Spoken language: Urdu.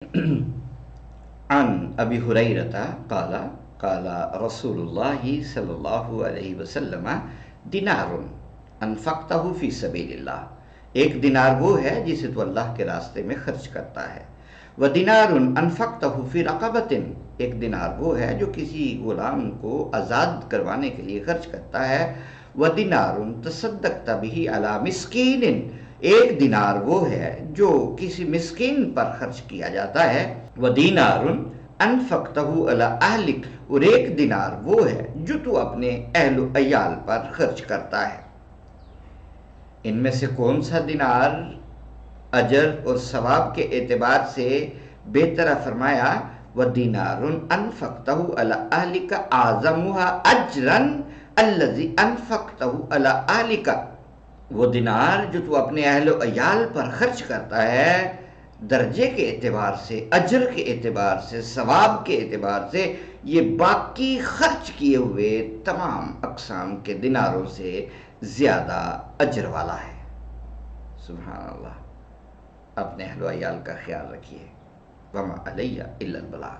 عن ابی ہریرہ قال قال رسول اللہ صلی اللہ علیہ وسلم دینار انفقتہ فی سبیل اللہ، ایک دینار وہ ہے جسے تو اللہ کے راستے میں خرچ کرتا ہے، ودینار انفقتہ فی رقبۃ، ایک دینار وہ ہے جو کسی غلام کو آزاد کروانے کے لیے خرچ کرتا ہے، ودینار تصدقت بہ علی مسکین، ایک دینار وہ ہے جو کسی مسکین پر خرچ کیا جاتا ہے، ودینار انفقتہ علی اہلک، اور ایک دینار وہ ہے جو تو اپنے اہل و عیال پر خرچ کرتا ہے۔ ان میں سے کون سا دینار اجر اور ثواب کے اعتبار سے بہتر ہے؟ فرمایا ودینار انفقتہ علی اہلک اعظمها اجرا الذی انفقتہ علی اہلک، وہ دینار جو تو اپنے اہل و عیال پر خرچ کرتا ہے درجے کے اعتبار سے، اجر کے اعتبار سے، ثواب کے اعتبار سے یہ باقی خرچ کیے ہوئے تمام اقسام کے دیناروں سے زیادہ اجر والا ہے۔ سبحان اللہ۔ اپنے اہل و عیال کا خیال رکھیے۔ وما علیہ الا البلاغ۔